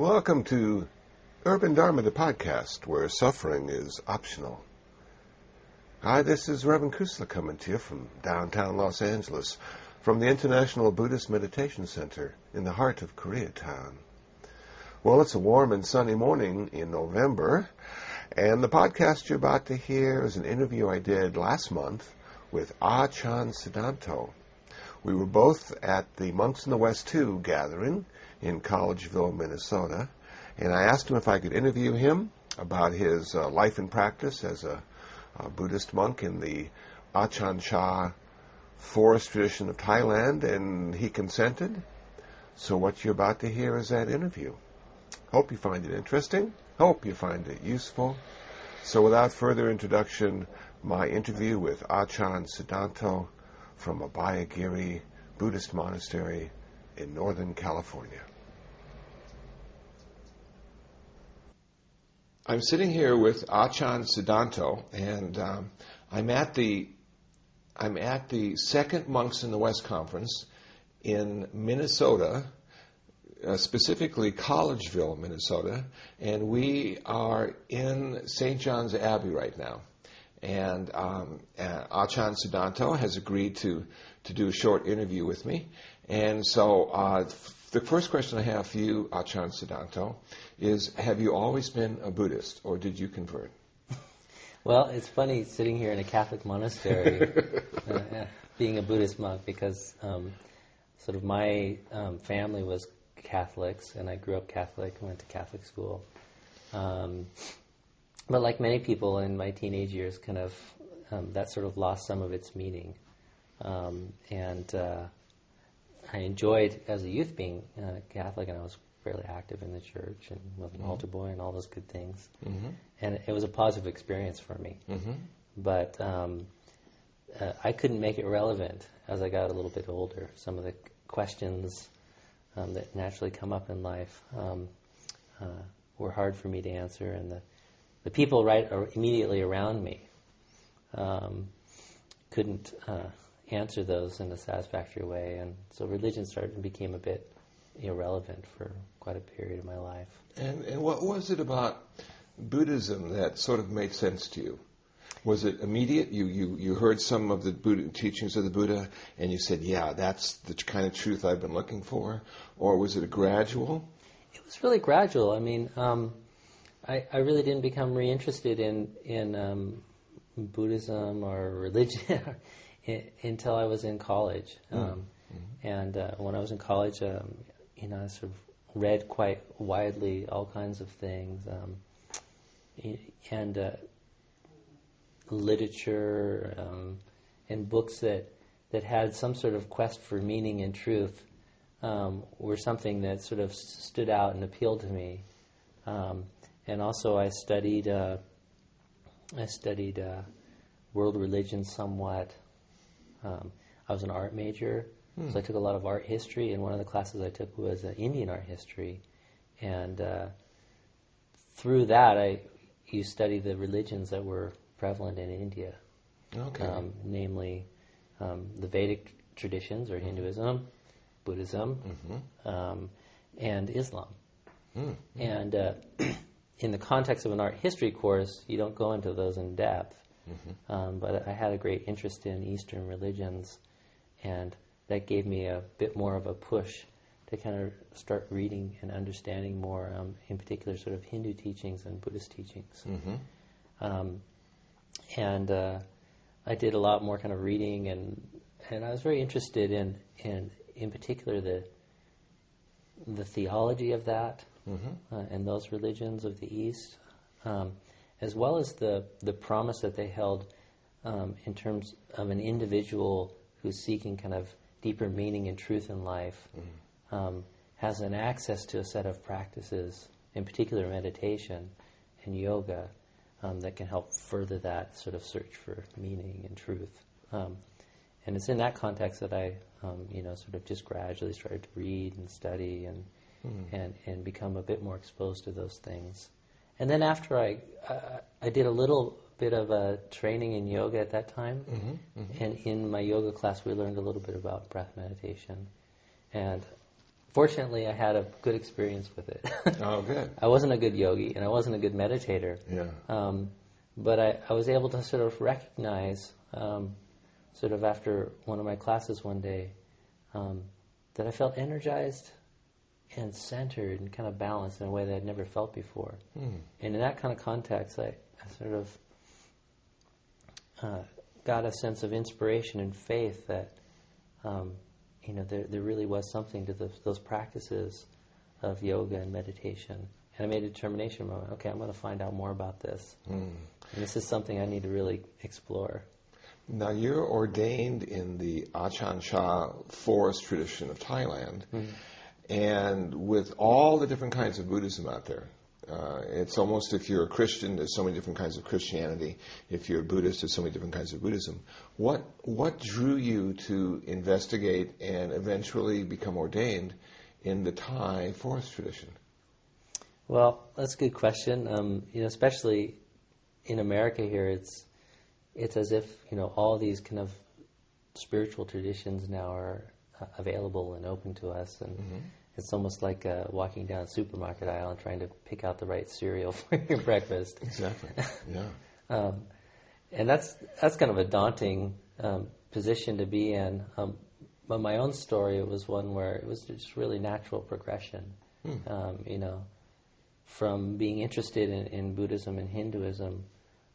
Welcome to Urban Dharma, the podcast, where suffering is optional. Hi, this is Reverend Kusala coming to you from downtown Los Angeles, from the International Buddhist Meditation Center in the heart of Koreatown. Well, it's a warm and sunny morning in November, and the podcast you're about to hear is an interview I did last month with Achan Siddhanto. We were both at the Monks in the West 2 gathering in Collegeville, Minnesota, and I asked him if I could interview him about his life and practice as a Buddhist monk in the Achan Chah forest tradition of Thailand, and he consented. So what you're about to hear is that interview. Hope you find it interesting. Hope you find it useful. So without further introduction, my interview with Achan Siddhanto from Abhayagiri Buddhist Monastery in Northern California. I'm sitting here with Achan Siddhanto, and I'm at the second Monks in the West conference in Minnesota, specifically Collegeville, Minnesota, and we are in St. John's Abbey right now. And Achan Siddhanto has agreed to do a short interview with me. And so the first question I have for you, Achan Siddhanto, is have you always been a Buddhist, or did you convert? Well, it's funny sitting here in a Catholic monastery being a Buddhist monk, because sort of my family was Catholics, and I grew up Catholic and went to Catholic school. But like many people in my teenage years, kind of that sort of lost some of its meaning. And I enjoyed, as a youth, being Catholic, and I was fairly active in the church and was an altar boy and all those good things. Mm-hmm. And it was a positive experience for me. Mm-hmm. But I couldn't make it relevant as I got a little bit older. Some of the questions that naturally come up in life were hard for me to answer, and the people immediately around me couldn't answer those in a satisfactory way, and so religion became a bit irrelevant for quite a period of my life. And what was it about Buddhism that sort of made sense to you? Was it immediate? You heard some of the Buddha teachings of the Buddha, and you said, yeah, that's the kind of truth I've been looking for? Or was it a gradual? It was really gradual. I mean, I really didn't become reinterested in Buddhism or religion until I was in college. And when I was in college, I sort of read quite widely all kinds of things, and literature and books that had some sort of quest for meaning and truth were something that sort of stood out and appealed to me. And also I studied world religions somewhat. I was an art major, so I took a lot of art history, and one of the classes I took was Indian art history. And through that, you study the religions that were prevalent in India, namely the Vedic traditions, or Hinduism, Buddhism, and Islam. And in the context of an art history course, you don't go into those in depth. But I had a great interest in Eastern religions, and that gave me a bit more of a push to kind of start reading and understanding more, in particular sort of Hindu teachings and Buddhist teachings. And I did a lot more kind of reading, and I was very interested in particular the theology of that, and those religions of the East, as well as the promise that they held in terms of an individual who's seeking kind of deeper meaning and truth in life, has an access to a set of practices, in particular meditation and yoga, that can help further that sort of search for meaning and truth. And it's in that context that I, sort of just gradually started to read and study and become a bit more exposed to those things. And then after I did a little bit of a training in yoga at that time, and in my yoga class we learned a little bit about breath meditation. And Fortunately, I had a good experience with it. Oh, good. I wasn't a good yogi, and I wasn't a good meditator. Yeah. But I was able to sort of recognize, sort of after one of my classes one day, that I felt energized and centered and kind of balanced in a way that I'd never felt before. And in that kind of context, I sort of got a sense of inspiration and faith that there really was something to those practices of yoga and meditation. And I made a determination, okay, I'm going to find out more about this. And this is something I need to really explore. Now, you're ordained in the Ajahn Chah forest tradition of Thailand. And with all the different kinds of Buddhism out there, it's almost, if you're a Christian, there's so many different kinds of Christianity. If you're a Buddhist, there's so many different kinds of Buddhism. What drew you to investigate and eventually become ordained in the Thai forest tradition? Well, that's a good question. Especially in America here, it's as if all these kind of spiritual traditions now are available and open to us, and it's almost like walking down a supermarket aisle and trying to pick out the right cereal for your breakfast. Exactly. Yeah. And that's kind of a daunting position to be in. But my own story, it was one where it was just really natural progression. From being interested in Buddhism and Hinduism.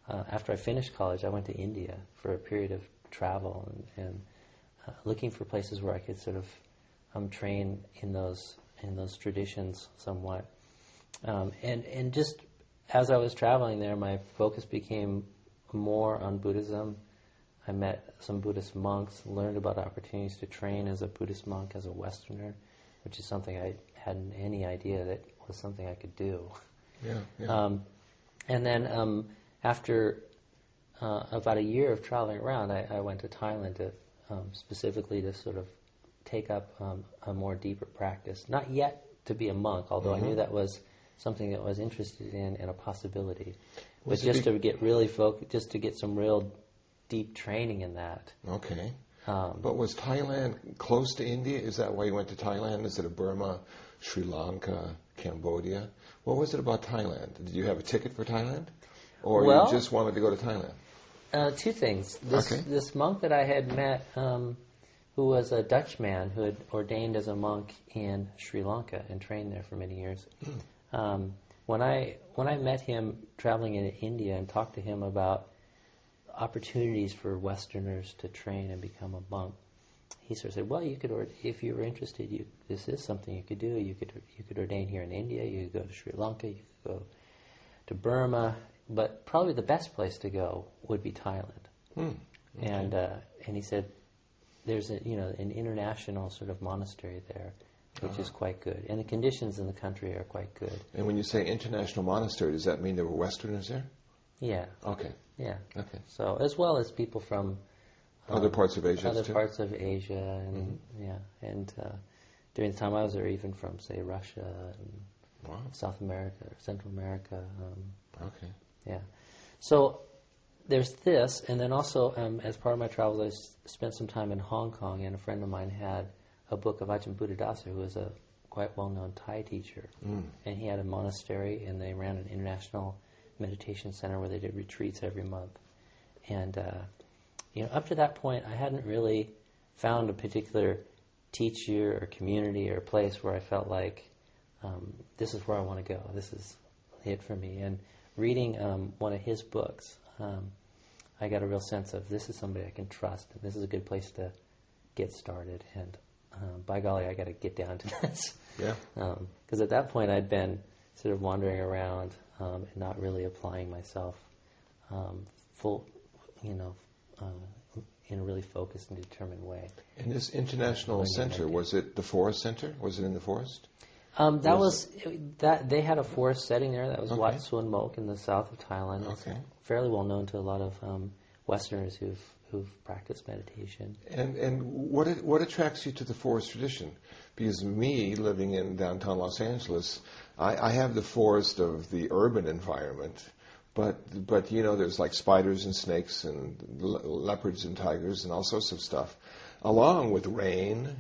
After I finished college, I went to India for a period of travel and looking for places where I could sort of train in those traditions somewhat. And just as I was traveling there, my focus became more on Buddhism. I met some Buddhist monks, learned about opportunities to train as a Buddhist monk, as a Westerner, which is something I hadn't any idea that was something I could do. Yeah. And then after about a year of traveling around, I went to Thailand to specifically to sort of take up a more deeper practice. Not yet to be a monk, although I knew that was something that I was interested in and a possibility. But just to get really focused, just to get some real deep training in that. Okay. But was Thailand close to India? Is that why you went to Thailand instead of Burma, Sri Lanka, Cambodia? What was it about Thailand? Did you have a ticket for Thailand? Or you just wanted to go to Thailand? Two things. This monk that I had met, who was a Dutchman who had ordained as a monk in Sri Lanka and trained there for many years. When I met him traveling in India and talked to him about opportunities for Westerners to train and become a monk, he sort of said, "Well, you could, if you were interested, this is something you could do. You could ordain here in India. You could go to Sri Lanka. You could go to Burma, but probably the best place to go would be Thailand." Okay. And he said, "There's an international sort of monastery there, which is quite good, and the conditions in the country are quite good." And when you say international monastery, does that mean there were Westerners there? Yeah. Okay. Yeah. Okay. So as well as people from other parts of Asia, parts of Asia, and and during the time I was there, even from say Russia and South America, Central America. Okay. Yeah. So there's this, and then also as part of my travels, I spent some time in Hong Kong, and a friend of mine had a book of Ajahn Buddhadasa, who was a quite well-known Thai teacher, and he had a monastery, and they ran an international meditation center where they did retreats every month. And up to that point, I hadn't really found a particular teacher or community or place where I felt like this is where I want to go. This is it for me. And reading one of his books, I got a real sense of this is somebody I can trust, and this is a good place to get started. And by golly, I got to get down to this. Yeah. Because at that point, I'd been sort of wandering around and not really applying myself in a really focused and determined way. And this international center, was it the forest center? Was it in the forest? They had a forest setting there. That was Wat Suan Mok in the south of Thailand. It's fairly well known to a lot of Westerners who've practiced meditation. And what attracts you to the forest tradition? Because me, living in downtown Los Angeles, I have the forest of the urban environment, but there's like spiders and snakes and leopards and tigers and all sorts of stuff, along with rain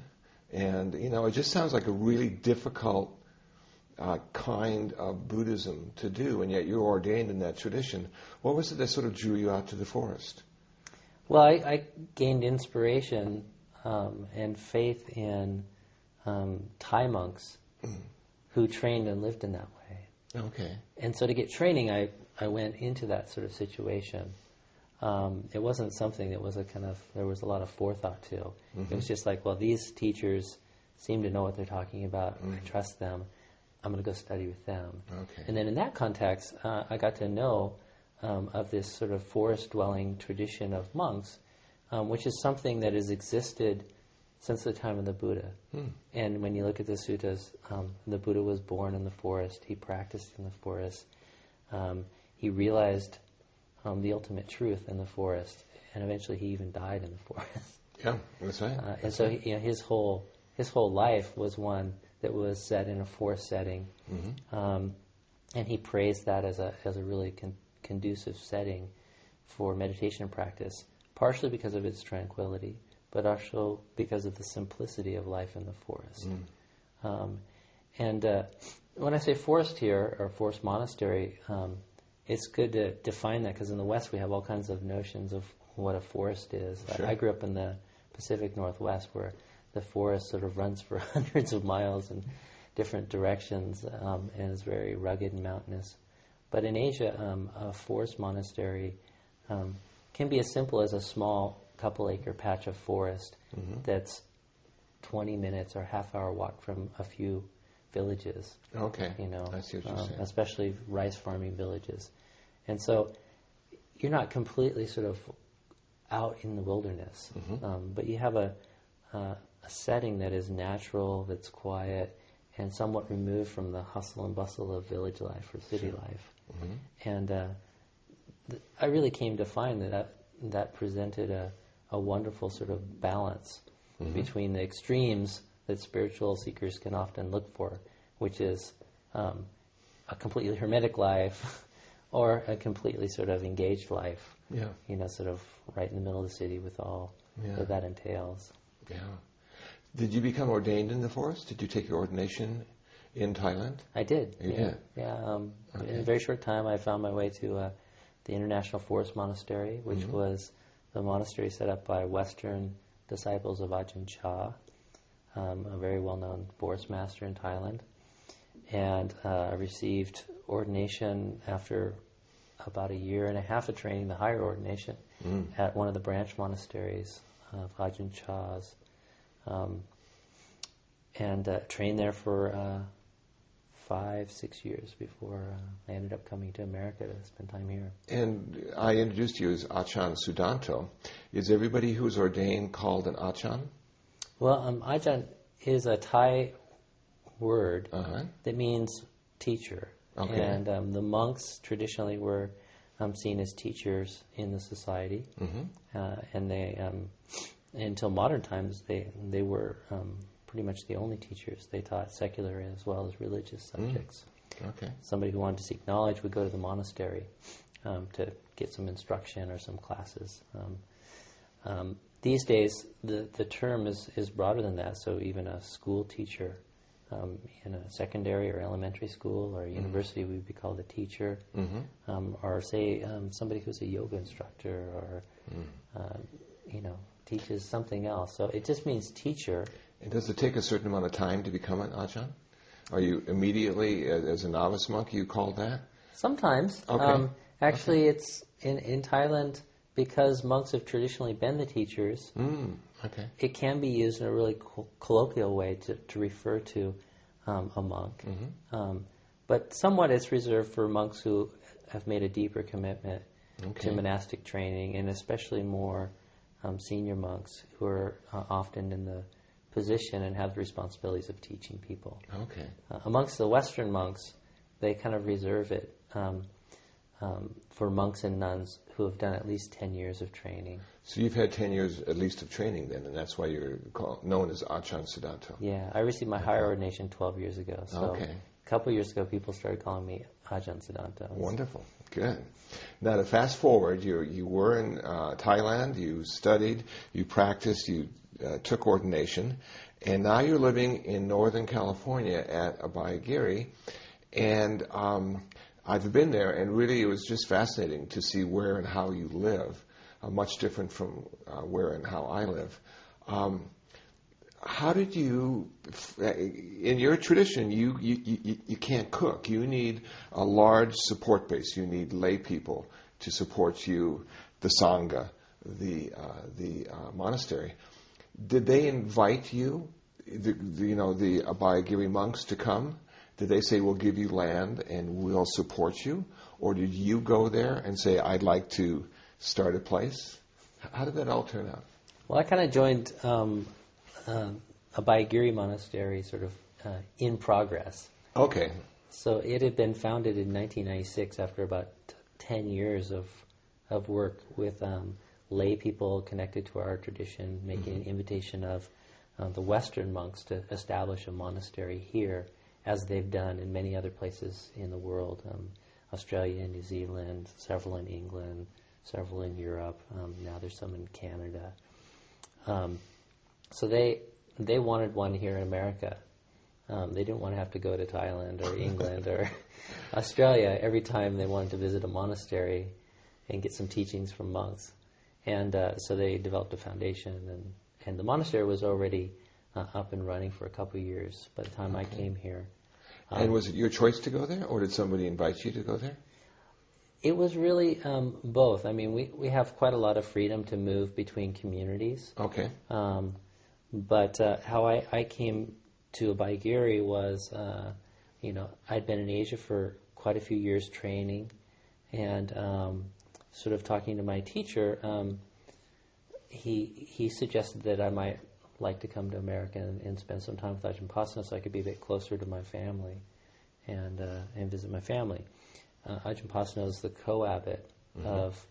And, it just sounds like a really difficult kind of Buddhism to do, and yet you're ordained in that tradition. What was it that sort of drew you out to the forest? Well, I gained inspiration and faith in Thai monks who trained and lived in that way. Okay. And so to get training, I went into that sort of situation. It wasn't something that was there was a lot of forethought to. Mm-hmm. It was just like, well, these teachers seem to know what they're talking about. Mm-hmm. I trust them. I'm going to go study with them. Okay. And then in that context, I got to know of this sort of forest-dwelling tradition of monks, which is something that has existed since the time of the Buddha. And when you look at the suttas, the Buddha was born in the forest. He practiced in the forest. He realized the ultimate truth in the forest, and eventually he even died in the forest. Yeah, that's right. And so his whole life was one that was set in a forest setting, and he praised that as a really conducive setting for meditation practice, partially because of its tranquility, but also because of the simplicity of life in the forest. And when I say forest here, or forest monastery, it's good to define that, because in the West we have all kinds of notions of what a forest is. Sure. I grew up in the Pacific Northwest, where the forest sort of runs for hundreds of miles in different directions, and is very rugged and mountainous. But in Asia, a forest monastery can be as simple as a small couple-acre patch of forest that's 20 minutes or half-hour walk from a few villages. Okay, I see what you're saying. Especially rice farming villages. And so you're not completely sort of out in the wilderness, but you have a setting that is natural, that's quiet, and somewhat removed from the hustle and bustle of village life or city life. And I really came to find that presented a wonderful sort of balance between the extremes that spiritual seekers can often look for, which is a completely hermetic life or a completely sort of engaged life, sort of right in the middle of the city with all that that entails. Yeah. Did you become ordained in the forest? Did you take your ordination in Thailand? I did. You did? Yeah. In a very short time, I found my way to the International Forest Monastery, which was the monastery set up by Western disciples of Ajahn Chah, a very well-known forest master in Thailand. And I received ordination after about a year and a half of training, the higher ordination, at one of the branch monasteries of Ajahn Chah's. And trained there for 5-6 years before I ended up coming to America to spend time here. And I introduced you as Ajahn Sudanto. Is everybody who's ordained called an Ajahn? Well, Ajahn is a Thai word that means teacher. Okay. And the monks traditionally were seen as teachers in the society. And they, until modern times, they were pretty much the only teachers. They taught secular as well as religious subjects. Okay. Somebody who wanted to seek knowledge would go to the monastery to get some instruction or some classes. These days, the term is broader than that, so even a school teacher in a secondary or elementary school or a university would be called a teacher, or say somebody who's a yoga instructor or teaches something else. So it just means teacher. And does it take a certain amount of time to become an Ajahn? Are you immediately, as a novice monk, you called that? Sometimes. Okay. Actually, it's in Thailand, because monks have traditionally been the teachers. Okay. It can be used in a really colloquial way to refer to a monk. But somewhat it's reserved for monks who have made a deeper commitment to monastic training, and especially more senior monks who are often in the position and have the responsibilities of teaching people. Okay. Amongst the Western monks, they kind of reserve it for monks and nuns who have done at least 10 years of training. So you've had 10 years at least of training then, and that's why you're known as Ajahn Sudanto. Yeah, I received my higher ordination 12 years ago. So a couple years ago, people started calling me Ajahn Sudanto. Wonderful. Good. Now, to fast forward, you were in Thailand, you studied, you practiced, you took ordination, and now you're living in Northern California at Abhayagiri, and I've been there, and really it was just fascinating to see where and how you live, much different from where and how I live. How did you, in your tradition, you can't cook. You need a large support base. You need lay people to support you, the Sangha, the monastery. Did they invite you, the Abhayagiri monks, to come? Did they say, we'll give you land and we'll support you? Or did you go there and say, I'd like to start a place? How did that all turn out? Well, I kind of joined Abhayagiri Monastery sort of in progress. Okay. So it had been founded in 1996 after about 10 years of work with lay people connected to our tradition, making an invitation of the Western monks to establish a monastery here, as they've done in many other places in the world, Australia, New Zealand, several in England, several in Europe. Now there's some in Canada. So they wanted one here in America. They didn't want to have to go to Thailand or England or Australia every time they wanted to visit a monastery and get some teachings from monks. And so they developed a foundation, and the monastery was already up and running for a couple of years by the time I came here. And was it your choice to go there, or did somebody invite you to go there? It was really both. I mean, we have quite a lot of freedom to move between communities. Okay. But how I came to Abhayagiri was, I'd been in Asia for quite a few years training, and sort of talking to my teacher, he suggested that I might like to come to America and spend some time with Ajahn Pasanno so I could be a bit closer to my family and visit my family. Ajahn Pasanno is the co-abbot of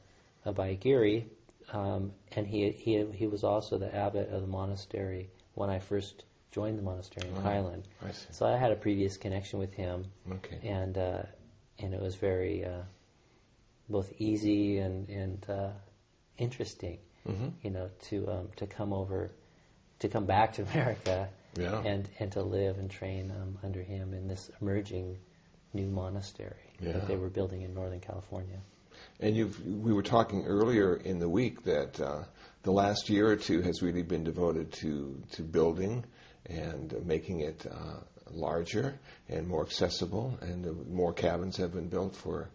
Abhayagiri, and he was also the abbot of the monastery when I first joined the monastery in Thailand. I see. So I had a previous connection with him, and it was very both easy and interesting, to come over, to come back to America, and to live and train under him in this emerging new monastery that they were building in Northern California. And we were talking earlier in the week that the last year or two has really been devoted to building and making it larger and more accessible, and more cabins have been built for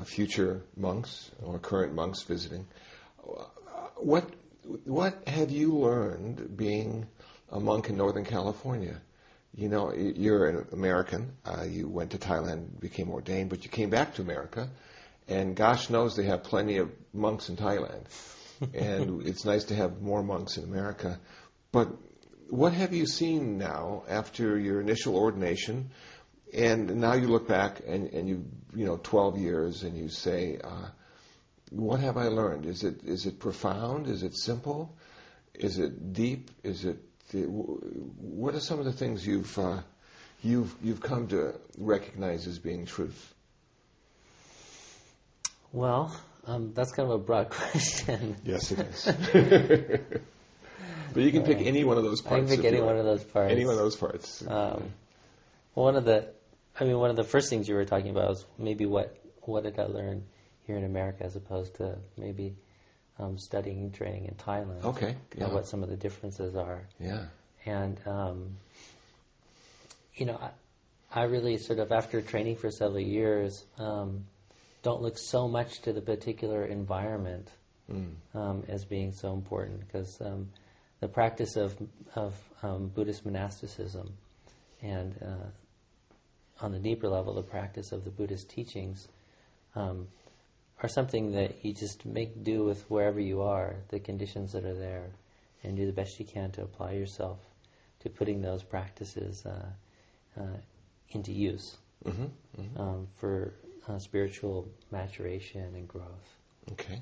future monks or current monks visiting. What have you learned being a monk in Northern California? You know, you're an American. You went to Thailand, became ordained, but you came back to America, and gosh knows they have plenty of monks in Thailand. And it's nice to have more monks in America. But what have you seen now after your initial ordination, and now you look back and you 12 years, and you say, what have I learned? Is it profound? Is it simple? Is it deep? What are some of the things you've come to recognize as being truth? Well, that's kind of a broad question. Yes, it is. But you can pick any one of those parts. I can pick any one of those parts. Any one of those parts. One of the first things you were talking about was maybe what did I learn here in America as opposed to maybe studying and training in Thailand. Okay. Yeah. What some of the differences are. Yeah. And I really sort of, after training for several years, don't look so much to the particular environment as being so important, because the practice of Buddhist monasticism and on the deeper level, the practice of the Buddhist teachings are something that you just make do with wherever you are, the conditions that are there, and do the best you can to apply yourself to putting those practices into use for spiritual maturation and growth. Okay.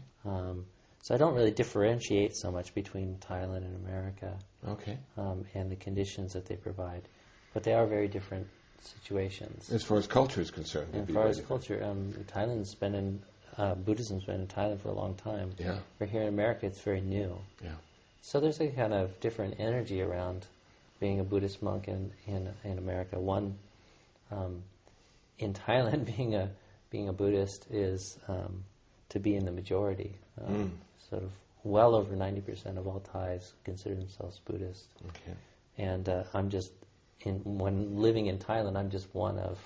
So I don't really differentiate so much between Thailand and America. Okay. And the conditions that they provide, but they are very different situations. As far as culture is concerned. As far as culture, Thailand's been in Buddhism's been in Thailand for a long time. Yeah. But here in America, it's very new. Yeah. So there's a kind of different energy around being a Buddhist monk in America. One, in Thailand, being a Buddhist is to be in the majority. Sort of well over 90% of all Thais consider themselves Buddhist. Okay. And when living in Thailand, I'm just one of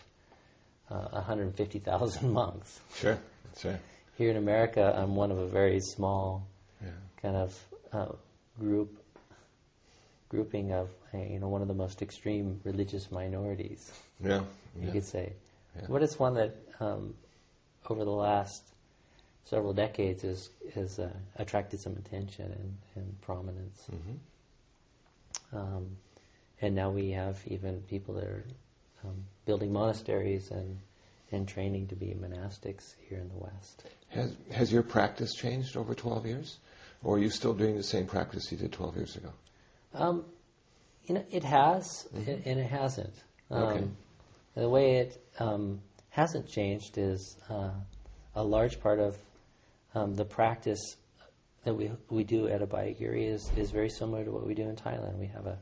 150,000 monks. Sure. Sure. Here in America, I'm one of a very small kind of grouping of one of the most extreme religious minorities. Yeah. You could say. Yeah. But it's one that over the last several decades has attracted some attention and prominence. And now we have even people that are building monasteries and training to be monastics here in the West. Has your practice changed over 12 years? Or are you still doing the same practice you did 12 years ago? It has, and it hasn't. Okay. The way it hasn't changed is a large part of the practice that we do at Abhayagiri is very similar to what we do in Thailand. We have a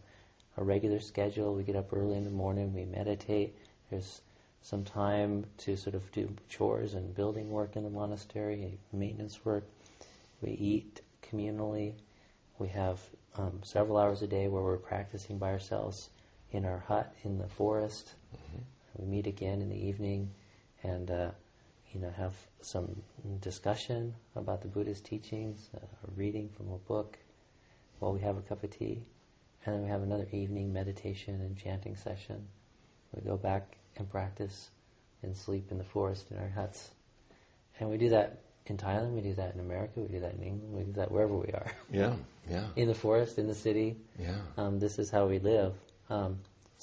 regular schedule. We get up early in the morning. We meditate. There's some time to sort of do chores and building work in the monastery, maintenance work. We eat communally. We have several hours a day where we're practicing by ourselves in our hut in the forest. We meet again in the evening and have some discussion about the Buddha's teachings, a reading from a book while we have a cup of tea. And then we have another evening meditation and chanting session. We go back and practice and sleep in the forest in our huts. And we do that in Thailand, we do that in America, we do that in England, we do that wherever we are. Yeah, yeah. In the forest, in the city. Yeah. This is how we live. So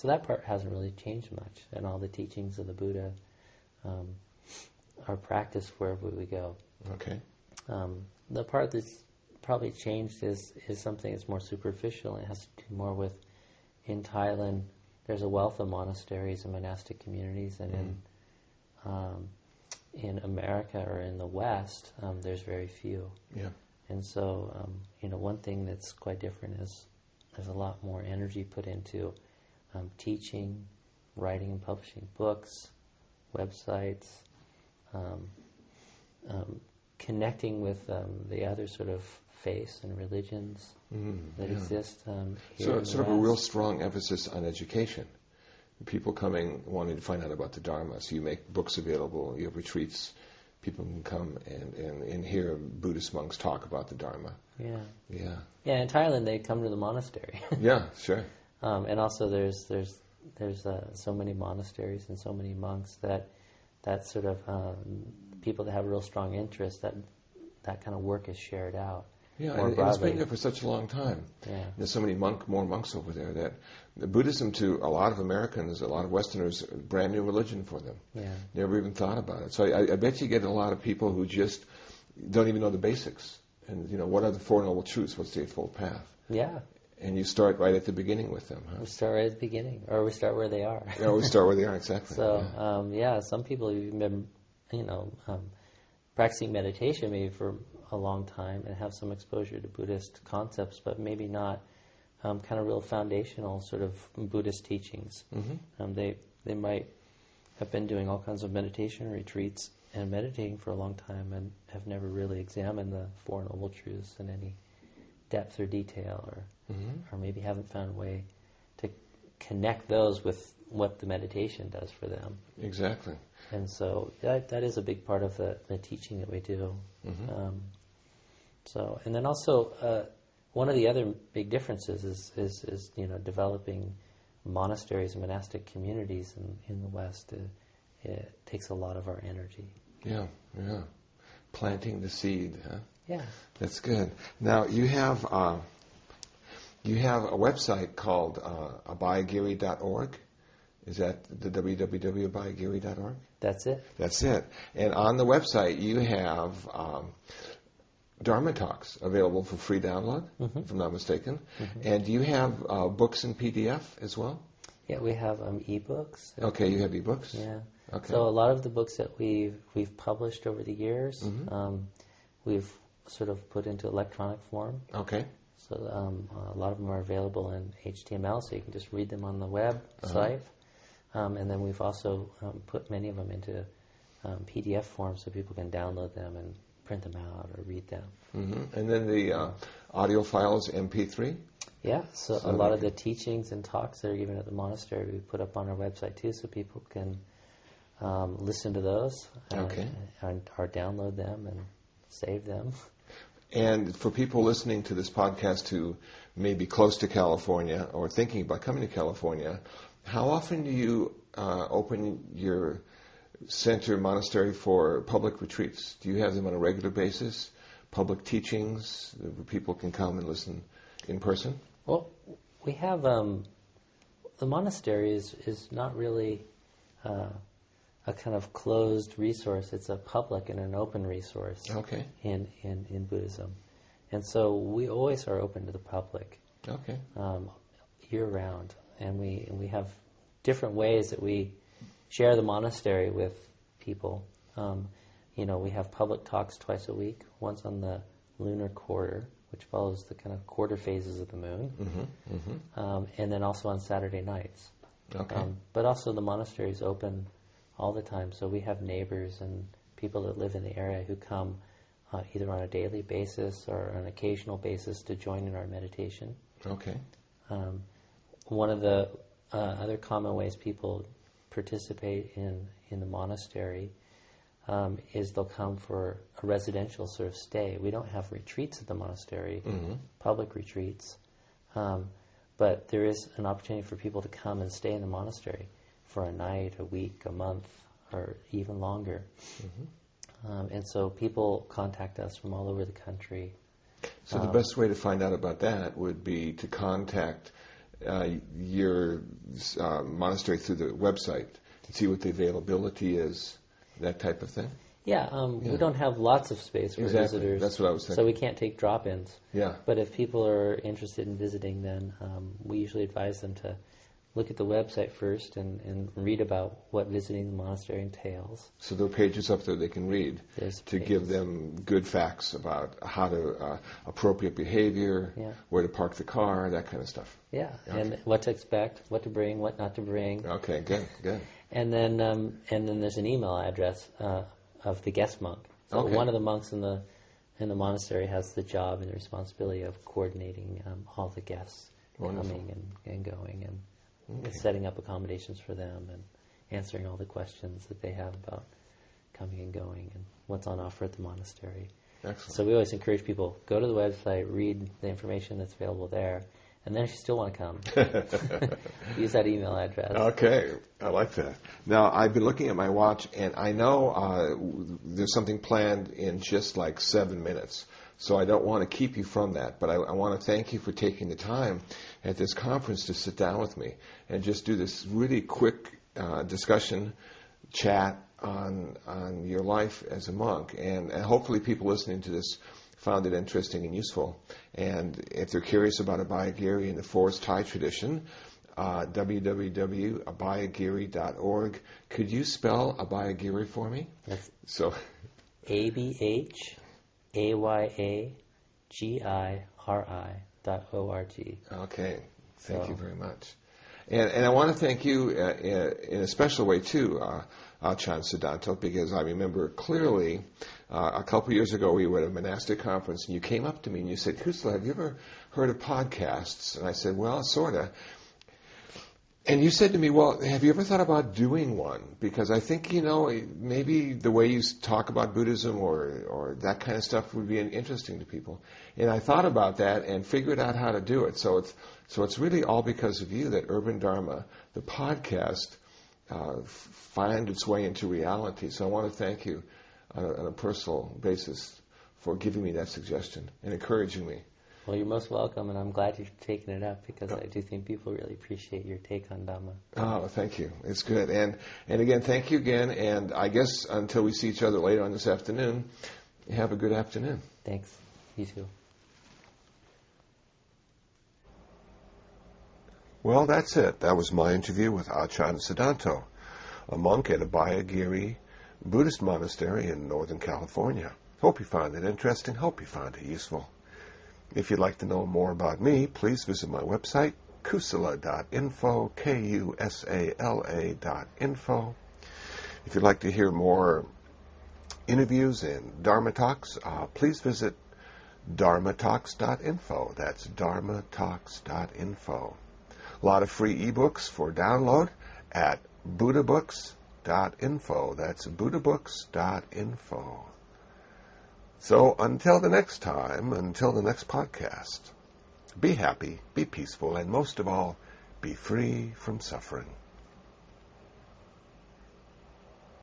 that part hasn't really changed much. And all the teachings of the Buddha are practiced wherever we go. Okay. The part that's probably changed is something that's more superficial. It has to do more with, in Thailand, there's a wealth of monasteries and monastic communities, and in America or in the West, there's very few. Yeah. And so, one thing that's quite different is there's a lot more energy put into teaching, writing and publishing books, websites, connecting with the other sort of faiths and religions that exist here So in it's the sort of a West. real strong emphasis on education. People coming wanting to find out about the Dharma. So you make books available, you have retreats. People can come and hear Buddhist monks talk about the Dharma. Yeah. Yeah. Yeah, in Thailand they come to the monastery. Yeah, sure. And also there's so many monasteries and so many monks that sort of people that have a real strong interest that kind of work is shared out. Yeah, more and it's broadly. been there for such a long time. Yeah. There's so many more monks over there that the Buddhism to a lot of Americans, a lot of Westerners, a brand new religion for them. Yeah. Never even thought about it. So I bet you get a lot of people who just don't even know the basics. And, what are the Four Noble Truths? What's the Eightfold Path? Yeah. And you start right at the beginning with them, huh? We start right at the beginning, or we start where they are. Yeah, we start where they are, exactly. So, some people have been, practicing meditation maybe for a long time and have some exposure to Buddhist concepts, but maybe not kind of real foundational sort of Buddhist teachings. They might have been doing all kinds of meditation retreats and meditating for a long time and have never really examined the Four Noble Truths in any depth or detail, or maybe haven't found a way to connect those with what the meditation does for them. Exactly. And so that is a big part of the teaching that we do. And then also one of the other big differences is developing monasteries and monastic communities in the West. It takes a lot of our energy. Yeah, yeah. Planting the seed, huh? Yeah. That's good. Now, you have a website called abhayagiri.org. Is that the www.abhayagiri.org? That's it. That's it. And on the website, you have Dharma talks available for free download, if I'm not mistaken. And do you have books in PDF as well? Yeah, we have ebooks. Okay, you have ebooks? Yeah. Okay. So a lot of the books that we've published over the years, we've sort of put into electronic form. Okay. So a lot of them are available in HTML, so you can just read them on the website. And then we've also put many of them into PDF form so people can download them and print them out or read them. Mm-hmm. And then the audio files, MP3? Yeah, so a lot of the teachings and talks that are given at the monastery we put up on our website too, so people can listen to those or download them and save them. And for people listening to this podcast who may be close to California or thinking about coming to California, how often do you open your center monastery for public retreats? Do you have them on a regular basis, public teachings, where people can come and listen in person? Well, we have, the monastery is not really a kind of closed resource. It's a public and an open resource in Buddhism. And so we always are open to the public year-round. And we have different ways that we share the monastery with people. We have public talks twice a week, once on the lunar quarter, which follows the kind of quarter phases of the moon, and then also on Saturday nights. But also the monastery is open all the time, so we have neighbors and people that live in the area who come either on a daily basis or an occasional basis to join in our meditation. One of the other common ways people participate in the monastery is they'll come for a residential sort of stay. We don't have retreats at the monastery, public retreats, but there is an opportunity for people to come and stay in the monastery for a night, a week, a month, or even longer. And so people contact us from all over the country. So the best way to find out about that would be to contact your monastery through the website and see what the availability is, that type of thing? We don't have lots of space for visitors. That's what I was thinking. So we can't take drop-ins. Yeah. But if people are interested in visiting, then we usually advise them to look at the website first and read about what visiting the monastery entails. So there are pages up there they can read to give them good facts about how to appropriate behavior, where to park the car, that kind of stuff. And what to expect, what to bring, what not to bring. Okay, good. And then there's an email address of the guest monk. So one of the monks in the monastery has the job and the responsibility of coordinating all the guests coming and going and setting up accommodations for them and answering all the questions that they have about coming and going and what's on offer at the monastery. Excellent. So we always encourage people, go to the website, read the information that's available there, and then if you still want to come, use that email address. Okay, I like that. Now, I've been looking at my watch, and I know there's something planned in just like 7 minutes. So I don't want to keep you from that, but I want to thank you for taking the time at this conference to sit down with me and just do this really quick discussion, chat on your life as a monk. And hopefully people listening to this found it interesting and useful. And if they're curious about Abhayagiri and the Forest Thai tradition, www.abhayagiri.org. Could you spell Abhayagiri for me? Yes. So, ABHAYAGIRI.org. Okay, thank you very much. And I want to thank you in a special way too, Achan Siddhanta, because I remember clearly a couple years ago we were at a monastic conference and you came up to me and you said, Kusala, have you ever heard of podcasts? And I said, well, sort of. And you said to me, well, have you ever thought about doing one? Because I think, maybe the way you talk about Buddhism or that kind of stuff would be interesting to people. And I thought about that and figured out how to do it. So it's really all because of you that Urban Dharma, the podcast, find its way into reality. So I want to thank you on a personal basis for giving me that suggestion and encouraging me. Well, you're most welcome, and I'm glad you've taken it up because I do think people really appreciate your take on Dhamma. Oh, thank you. It's good. And again, thank you again. And I guess until we see each other later on this afternoon, have a good afternoon. Thanks. You too. Well, that's it. That was my interview with Achan Siddhanta, a monk at Abhayagiri Buddhist Monastery in Northern California. Hope you found it interesting. Hope you found it useful. If you'd like to know more about me, please visit my website, kusala.info, Kusala.info. If you'd like to hear more interviews and Dharma Talks, please visit dharmatalks.info. That's dharmatalks.info. A lot of free ebooks for download at buddhabooks.info. That's buddhabooks.info. So until the next time, until the next podcast, be happy, be peaceful, and most of all, be free from suffering.